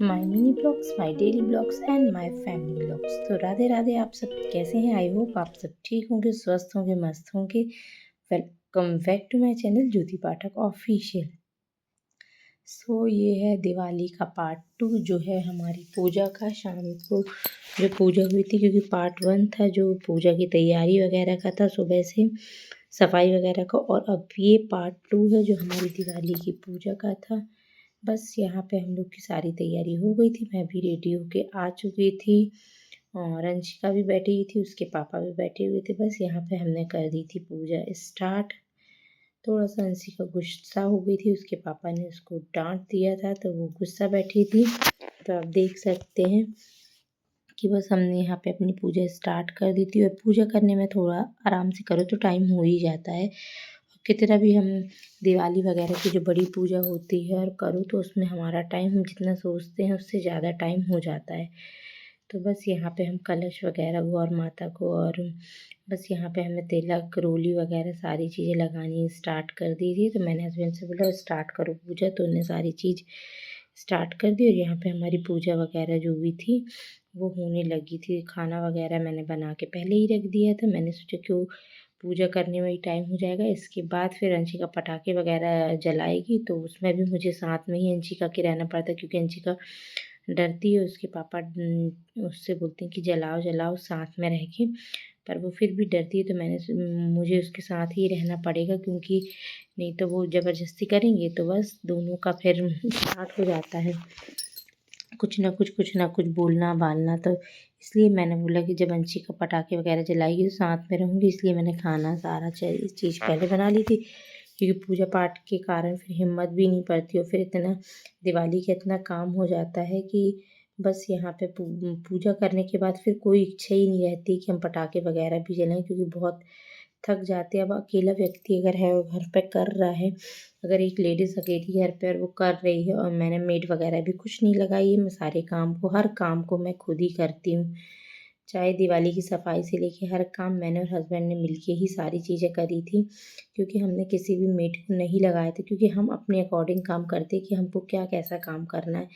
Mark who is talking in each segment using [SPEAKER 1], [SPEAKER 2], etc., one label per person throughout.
[SPEAKER 1] My mini blogs, my daily blogs and my family blogs. तो राधे राधे, आप सब कैसे हैं? आई होप आप सब ठीक होंगे, स्वस्थ होंगे, मस्त होंगे। Welcome back to my channel Jyoti Pathak official. ये है दिवाली का पार्ट 2 जो है हमारी पूजा का। शाम को जो पूजा हुई थी, क्योंकि पार्ट 1 था जो पूजा की तैयारी वगैरह का था, सुबह से सफाई वगैरह का, और अब ये पार्ट 2 है जो हमारी दिवाली की पूजा का था। बस यहाँ पे हम लोग की सारी तैयारी हो गई थी, मैं भी रेडी होके आ चुकी थी और अंशिका भी बैठी हुई थी, उसके पापा भी बैठे हुए थे। बस यहाँ पे हमने कर दी थी पूजा स्टार्ट। थोड़ा सा अंशिका गुस्सा हो गई थी, उसके पापा ने उसको डांट दिया था तो वो गुस्सा बैठी थी। तो आप देख सकते हैं कि बस हमने यहाँ पे अपनी पूजा स्टार्ट कर दी थी। और पूजा करने में थोड़ा आराम से करो तो टाइम हो ही जाता है। कितना भी हम दिवाली वगैरह की जो बड़ी पूजा होती है और करो तो उसमें हमारा टाइम हम जितना सोचते हैं उससे ज़्यादा टाइम हो जाता है। तो बस यहाँ पे हम कलश वगैरह गौर माता को, और बस यहाँ पे हमने तिलक रोली वगैरह सारी चीज़ें लगानी स्टार्ट कर दी थी। तो मैंने हस्बैंड से बोला स्टार्ट करो पूजा, तो उन्हें सारी चीज़ स्टार्ट कर दी। और यहाँ पे हमारी पूजा वगैरह जो भी थी वो होने लगी थी। खाना वगैरह मैंने बना के पहले ही रख दिया था। मैंने सोचा क्यों पूजा करने में ही टाइम हो जाएगा, इसके बाद फिर अंशिका पटाखे वगैरह जलाएगी तो उसमें भी मुझे साथ में ही अंशिका के रहना पड़ता, क्योंकि अंशिका डरती है। उसके पापा उससे बोलते हैं कि जलाओ जलाओ साथ में रह के, पर वो फिर भी डरती है। तो मुझे उसके साथ ही रहना पड़ेगा, क्योंकि नहीं तो वो ज़बरदस्ती करेंगे तो बस दोनों का फिर स्टार्ट हो जाता है कुछ ना कुछ बोलना बालना। तो इसलिए मैंने बोला कि जब अंशिका पटाखे वगैरह जलाएगी तो साथ में रहूँगी, इसलिए मैंने खाना सारा चीज़ पहले बना ली थी, क्योंकि पूजा पाठ के कारण फिर हिम्मत भी नहीं पड़ती और फिर इतना दिवाली का इतना काम हो जाता है कि बस यहाँ पे पूजा करने के बाद फिर कोई इच्छा ही नहीं रहती कि हम पटाखे वगैरह भी जलाएं, क्योंकि बहुत थक जाते हैं। अब अकेला व्यक्ति अगर है और घर पे कर रहा है, अगर एक लेडीज़ अकेली घर पे और वो कर रही है, और मैंने मेड वगैरह भी कुछ नहीं लगाई है, मैं सारे काम को हर काम को मैं खुद ही करती हूँ। चाहे दिवाली की सफाई से लेके हर काम मैंने और हस्बैंड ने मिलके ही सारी चीज़ें करी थी, क्योंकि हमने किसी भी मेड को नहीं लगाया था, क्योंकि हम अपने अकॉर्डिंग काम करते कि हमको क्या कैसा काम करना है।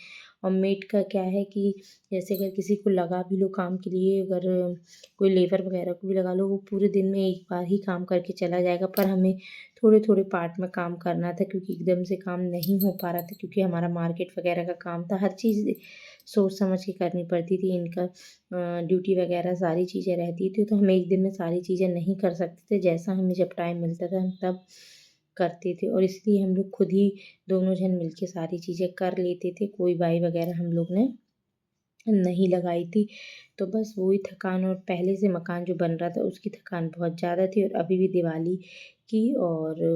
[SPEAKER 1] और मेड का क्या है कि जैसे अगर किसी को लगा भी लो काम के लिए, अगर कोई लेबर वगैरह को भी लगा लो, वो पूरे दिन में एक बार ही काम करके चला जाएगा। पर हमें थोड़े थोड़े पार्ट में काम करना था, क्योंकि एकदम से काम नहीं हो पा रहा था, क्योंकि हमारा मार्केट वगैरह का काम था। हर चीज़ सोच समझ के करनी पड़ती थी। इनका ड्यूटी वगैरह सारी चीज़ें रहती थी, तो हम एक दिन में सारी चीज़ें नहीं कर सकते थे। जैसा हमें जब टाइम मिलता था हम तब करते थे, और इसलिए हम लोग खुद ही दोनों जन मिलके सारी चीज़ें कर लेते थे। कोई बाई वगैरह हम लोग ने नहीं लगाई थी। तो बस वही थकान, और पहले से मकान जो बन रहा था उसकी थकान बहुत ज़्यादा थी, और अभी भी दिवाली की। और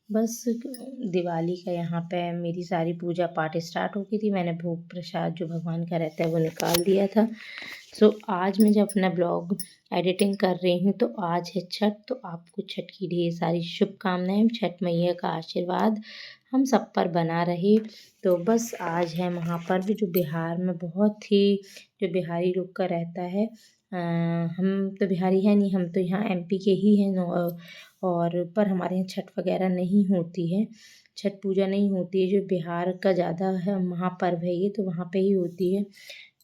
[SPEAKER 1] बस दिवाली का यहाँ पे मेरी सारी पूजा पाठ स्टार्ट हो गई थी। मैंने भोग प्रसाद जो भगवान का रहता है वो निकाल दिया था। आज मैं जब अपना ब्लॉग एडिटिंग कर रही हूँ तो आज है छठ, तो आपको छठ की ढेर सारी शुभकामनाएं। छठ मैया का आशीर्वाद हम सब पर बना रहे। तो बस आज है महापर्व जो बिहार में बहुत ही, जो बिहारी लोग का रहता है। हम तो बिहारी हैं नहीं, हम तो यहाँ एमपी के ही हैं। और पर हमारे यहाँ छठ वगैरह नहीं होती है, छठ पूजा नहीं होती है। जो बिहार का ज़्यादा है महापर्व है ये, तो वहाँ पे ही होती है।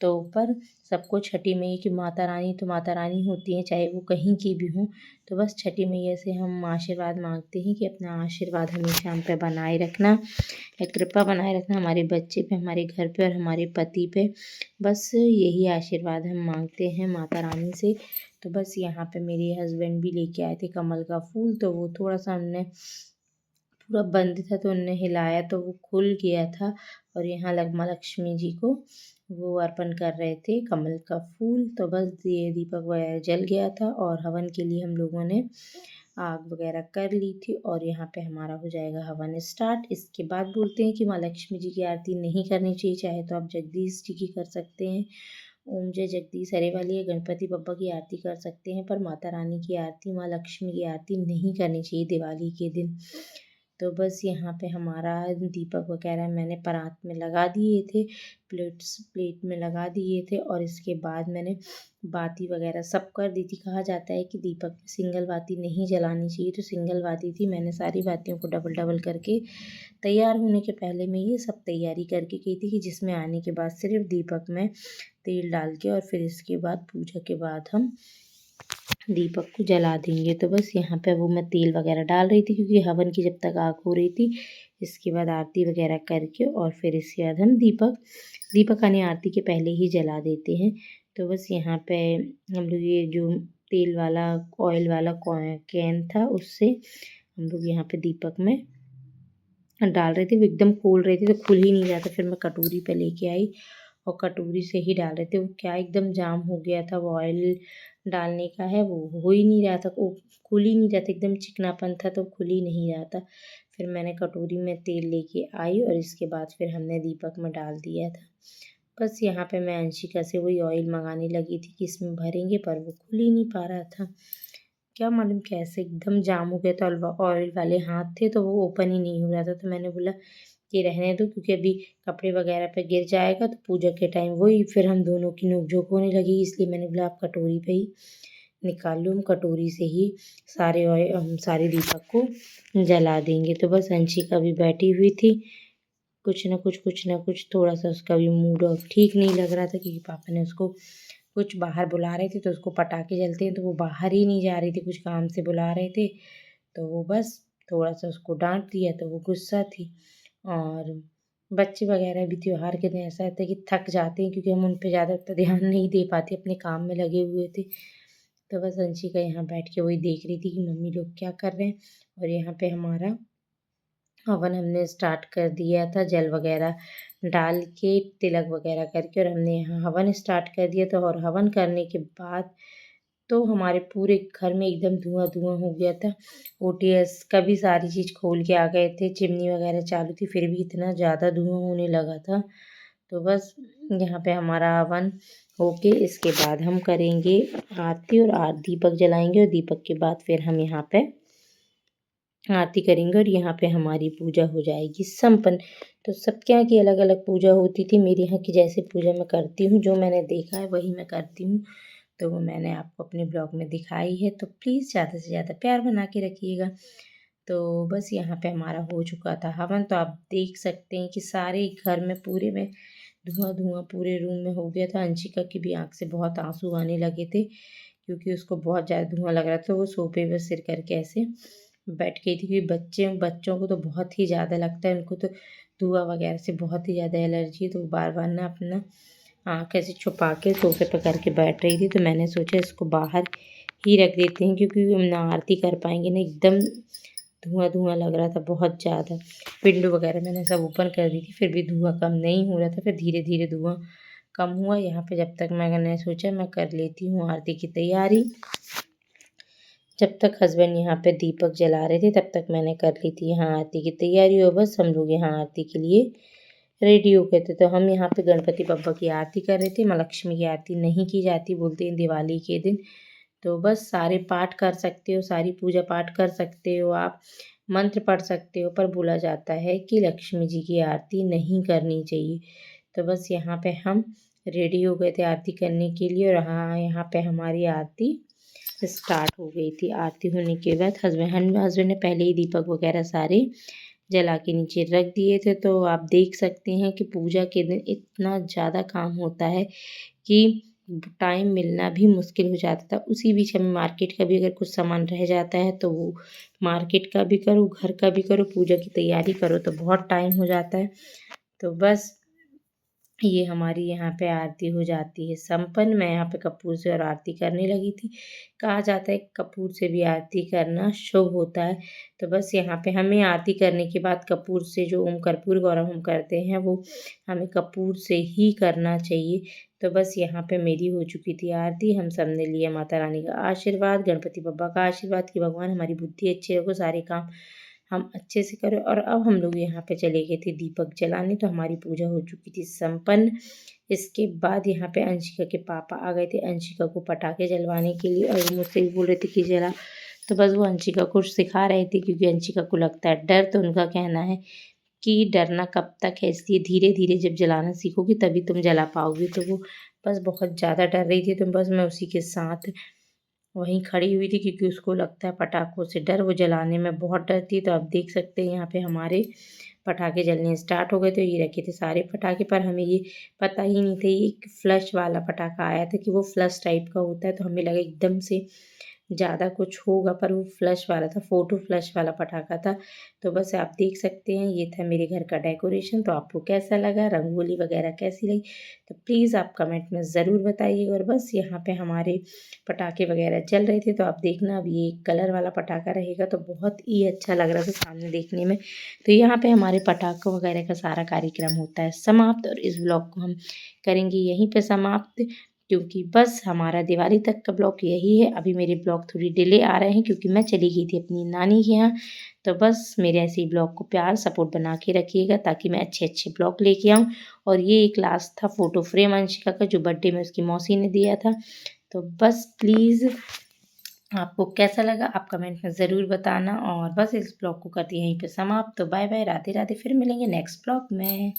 [SPEAKER 1] तो पर सबको छठी मैया की, माता रानी तो माता रानी होती हैं चाहे वो कहीं की भी हों। तो बस छठी मैया से हम आशीर्वाद मांगते हैं कि अपना आशीर्वाद हमेशा हम पे बनाए रखना, या कृपा बनाए रखना हमारे बच्चे पे, हमारे घर पे और हमारे पति पे। बस यही आशीर्वाद हम मांगते हैं माता रानी से। तो बस यहाँ पे मेरे हस्बैंड भी लेके आए थे कमल का फूल, तो वो थोड़ा सा हमने पूरा बंद था तो उनने हिलाया तो वो खुल गया था। और यहाँ माँ लक्ष्मी जी को वो अर्पण कर रहे थे कमल का फूल। तो बस ये दीपक वगैरह जल गया था, और हवन के लिए हम लोगों ने आग वगैरह कर ली थी। और यहाँ पे हमारा हो जाएगा हवन स्टार्ट। इसके बाद बोलते हैं कि माँ लक्ष्मी जी की आरती नहीं करनी चाहिए, चाहे तो आप जगदीश जी की कर सकते हैं, ओम जय जगदीश हरे वाली, या गणपति बप्पा की आरती कर सकते हैं, पर माता रानी की आरती, माँ लक्ष्मी की आरती नहीं करनी चाहिए दिवाली के दिन। तो बस यहाँ पे हमारा दीपक वगैरह मैंने परात में लगा दिए थे, प्लेट में लगा दिए थे, और इसके बाद मैंने बाती वगैरह सब कर दी थी। कहा जाता है कि दीपक में सिंगल बाती नहीं जलानी चाहिए, तो सिंगल बाती थी। मैंने सारी बातियों को डबल डबल करके तैयार होने के पहले मैं ये सब तैयारी करके गई थी कि जिसमें आने के बाद सिर्फ दीपक में तेल डाल के और फिर इसके बाद पूजा के बाद हम दीपक को जला देंगे। तो बस यहाँ पे वो मैं तेल वगैरह डाल रही थी, क्योंकि हवन की जब तक आग हो रही थी, इसके बाद आरती वगैरह करके और फिर इसके बाद हम दीपक आने आरती के पहले ही जला देते हैं। तो बस यहाँ पे हम लोग ये जो तेल वाला ऑयल वाला कैन था, उससे हम लोग यहाँ पे दीपक में डाल रहे थे। वो एकदम खोल रहे थे तो खुल ही नहीं रहा था। फिर मैं कटोरी पे लेके आई और कटोरी से ही डाल रहे थे। वो क्या एकदम जाम हो गया था, वो ऑयल डालने का है, वो हो ही नहीं रहा था, वो खुल ही नहीं रहा था, एकदम चिकनापन था तो खुल ही नहीं रहा था। फिर मैंने कटोरी में तेल लेके आई और इसके बाद फिर हमने दीपक में डाल दिया था। बस यहाँ पे मैं अंशिका से वही ऑयल मंगाने लगी थी कि इसमें भरेंगे, पर वो खुल ही नहीं पा रहा था। क्या मालूम कैसे एकदम जाम हो गया था। ऑयल वाले हाथ थे तो वो ओपन ही नहीं हो रहा था। तो मैंने बोला कि रहने दो, क्योंकि अभी कपड़े वगैरह पे गिर जाएगा तो पूजा के टाइम वही फिर हम दोनों की नोक-झोंक होने लगेगी। इसलिए मैंने बोला आप कटोरी पे ही निकाल लो, हम कटोरी से ही सारे दीपक को जला देंगे। तो बस अंशिका भी बैठी हुई थी, कुछ ना कुछ थोड़ा सा उसका भी मूड ऑफ ठीक नहीं लग रहा था, क्योंकि पापा ने उसको कुछ बाहर बुला रहे थे। तो उसको पटाखे जलते हैं तो वो बाहर ही नहीं जा रही थी, कुछ काम से बुला रहे थे। तो वो बस थोड़ा सा उसको डांट दिया तो वो गुस्सा थी। और बच्चे वगैरह भी त्योहार के दिन ऐसा होता है कि थक जाते हैं, क्योंकि हम उन पे ज़्यादा तो ध्यान नहीं दे पाते, अपने काम में लगे हुए थे। तो बस अंशिका यहाँ बैठ के वही देख रही थी कि मम्मी लोग क्या कर रहे हैं। और यहाँ पे हमारा हवन हमने स्टार्ट कर दिया था, जल वगैरह डाल के तिलक वगैरह करके, और हमने यहाँ हवन स्टार्ट कर दिया था। और हवन करने के बाद तो हमारे पूरे घर में एकदम धुआं धुआं हो गया था। ओटीएस का भी सारी चीज़ खोल के आ गए थे, चिमनी वगैरह चालू थी, फिर भी इतना ज़्यादा धुआं होने लगा था। तो बस यहाँ पे हमारा हवन होके इसके बाद हम करेंगे आरती, और दीपक जलाएंगे, और दीपक के बाद फिर हम यहाँ पे आरती करेंगे और यहाँ पे हमारी पूजा हो जाएगी संपन्न। तो सबके यहाँ की अलग अलग पूजा होती थी। मेरे यहाँ की जैसे पूजा मैं करती हूँ, जो मैंने देखा है वही मैं करती हूँ, तो वो मैंने आपको अपने ब्लॉग में दिखाई है। तो प्लीज़ ज़्यादा से ज़्यादा प्यार बना के रखिएगा। तो बस यहाँ पे हमारा हो चुका था हवन। तो आप देख सकते हैं कि सारे घर में पूरे में धुआं धुआं पूरे रूम में हो गया था। अंशिका की भी आँख से बहुत आंसू आने लगे थे, क्योंकि उसको बहुत ज़्यादा धुआं लग रहा था। वो सोफे पे सिर करके ऐसे बैठ गई थी, क्योंकि बच्चों को तो बहुत ही ज़्यादा लगता है, उनको तो धुआं वगैरह से बहुत ही ज़्यादा एलर्जी है। तो वो बार बार ना अपना आँख ऐसे छुपा के सोफे पे करके बैठ रही थी। तो मैंने सोचा इसको बाहर ही रख देते हैं, क्योंकि हम ना आरती कर पाएंगे ना, एकदम धुआं धुआं लग रहा था बहुत ज़्यादा। विंडो वगैरह मैंने सब ओपन कर दी थी, फिर भी धुआं कम नहीं हो रहा था। फिर धीरे धीरे धुआं कम हुआ। यहाँ पे जब तक मैंने सोचा मैं कर लेती हूँ आरती की तैयारी। जब तक हस्बैंड यहाँ पे दीपक जला रहे थे, तब तक मैंने कर ली थी यहाँ आरती की तैयारी। और बस हम लोग यहाँ आरती के लिए रेडी हो गए थे। तो हम यहाँ पे गणपति बप्पा की आरती कर रहे थे। माँ लक्ष्मी की आरती नहीं की जाती, बोलते हैं दिवाली के दिन। तो बस सारे पाठ कर सकते हो, सारी पूजा पाठ कर सकते हो, आप मंत्र पढ़ सकते हो, पर बोला जाता है कि लक्ष्मी जी की आरती नहीं करनी चाहिए। तो बस यहाँ पे हम रेडी हो गए थे आरती करने के लिए, और हाँ यहाँ पे हमारी आरती स्टार्ट हो गई थी। आरती होने के बाद हस्बैंड ने पहले ही दीपक वगैरह सारे जला के नीचे रख दिए थे। तो आप देख सकते हैं कि पूजा के दिन इतना ज़्यादा काम होता है कि टाइम मिलना भी मुश्किल हो जाता था। उसी बीच हमें मार्केट का भी अगर कुछ सामान रह जाता है तो वो मार्केट का भी करो, घर का भी करो, पूजा की तैयारी करो, तो बहुत टाइम हो जाता है। तो बस ये हमारी यहाँ पे आरती हो जाती है संपन्न। मैं यहाँ पे कपूर से और आरती करने लगी थी। कहा जाता है कपूर से भी आरती करना शुभ होता है। तो बस यहाँ पे हमें आरती करने के बाद कपूर से जो ओम कर्पूर गौरम हम करते हैं, वो हमें कपूर से ही करना चाहिए। तो बस यहाँ पे मेरी हो चुकी थी आरती। हम सब ने लिया माता रानी का आशीर्वाद, गणपति बप्पा का आशीर्वाद कि भगवान हमारी बुद्धि अच्छी रखो, सारे काम हम अच्छे से करें। और अब हम लोग यहाँ पे चले गए थे दीपक जलाने। तो हमारी पूजा हो चुकी थी संपन्न। इसके बाद यहाँ पे अंशिका के पापा आ गए थे अंशिका को पटाखे जलवाने के लिए, और मुझसे भी बोल रहे थे कि जला। तो बस वो अंशिका को सिखा रहे थे, क्योंकि अंशिका को लगता है डर, तो उनका कहना है कि डरना कब तक है, इसलिए धीरे-धीरे जब जलाना सीखोगी तभी तुम जला पाओगी। तो वो बस बहुत ज़्यादा डर रही थी, तो बस मैं उसी के साथ वहीं खड़ी हुई थी, क्योंकि उसको लगता है पटाखों से डर, वो जलाने में बहुत डरती है। तो आप देख सकते हैं यहाँ पे हमारे पटाखे जलने स्टार्ट हो गए। तो ये रखे थे सारे पटाखे, पर हमें ये पता ही नहीं था, ये एक फ्लश वाला पटाखा आया था कि वो फ्लश टाइप का होता है, तो हमें लगा एकदम से ज़्यादा कुछ होगा, पर वो फ्लश वाला था, फ़ोटो फ्लश वाला पटाखा था। तो बस आप देख सकते हैं, ये था मेरे घर का डेकोरेशन। तो आपको कैसा लगा, रंगोली वगैरह कैसी लगी, तो प्लीज़ आप कमेंट में ज़रूर बताइएगा। और बस यहाँ पे हमारे पटाखे वगैरह चल रहे थे, तो आप देखना अब ये कलर वाला पटाखा रहेगा, तो बहुत ही अच्छा लग रहा था सामने देखने में। तो यहाँ पे हमारे पटाखों वगैरह का सारा कार्यक्रम होता है समाप्त, और इस ब्लॉग को हम करेंगे यहीं पे समाप्त, क्योंकि बस हमारा दिवाली तक का ब्लॉग यही है। अभी मेरे ब्लॉग थोड़ी डिले आ रहे हैं, क्योंकि मैं चली गई थी अपनी नानी के यहाँ। तो बस मेरे ऐसे ही ब्लॉग को प्यार सपोर्ट बना के रखिएगा, ताकि मैं अच्छे-अच्छे ब्लॉग लेके आऊँ। और ये एक लास्ट था फ़ोटो फ्रेम अंशिका का, जो बर्थडे में उसकी मौसी ने दिया था। तो बस प्लीज़ आपको कैसा लगा आप कमेंट में ज़रूर बताना, और बस इस ब्लॉग को करते हैं यहीं पे समाप्त। तो बाय बाय, राधे राधे, फिर मिलेंगे नेक्स्ट ब्लॉग में।